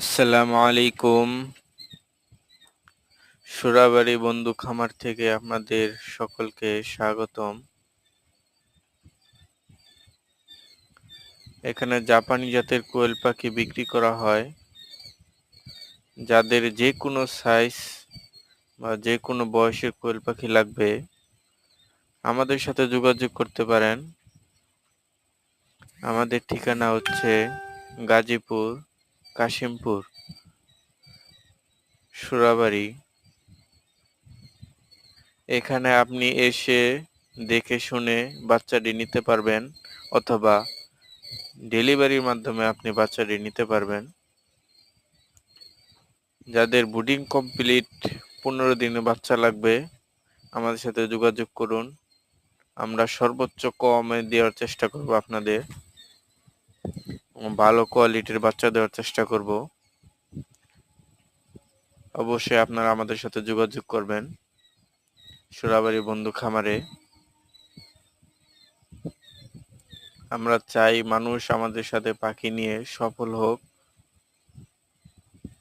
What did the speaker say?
আসসালামু আলাইকুম। সুরাবাড়ি বন্ধু খামার থেকে আপনাদের সকলকে স্বাগতম। এখানে জাপানি জাতের কোয়েল পাখি বিক্রি করা হয়। যাদের যে কোনো সাইজ বা যে কোনো বয়সের কোয়েল পাখি লাগবে আমাদের সাথে যোগাযোগ করতে পারেন। আমাদের ঠিকানা হচ্ছে গাজীপুর, কাশিমপুর, সুরাবাড়ি। এখানে আপনি এসে দেখে শুনে বাচ্চাটি নিতে পারবেন অথবা ডেলিভারির মাধ্যমে আপনি বাচ্চাটি নিতে পারবেন। যাদের ব্রুডিং কমপ্লিট 15 দিনে বাচ্চা লাগবে আমাদের সাথে যোগাযোগ করুন। আমরা সর্বোচ্চ কমে দেওয়ার চেষ্টা করব আপনাদের। ভালো কোয়ালিটির বাচ্চা দেওয়ার চেষ্টা করব। অবশ্যই আপনারা আমাদের সাথে যোগাযোগ করবেন সুরাবাড়ি বন্ধু খামারে। আমরা চাই মানুষ আমাদের সাথে পাখি নিয়ে সফল হোক।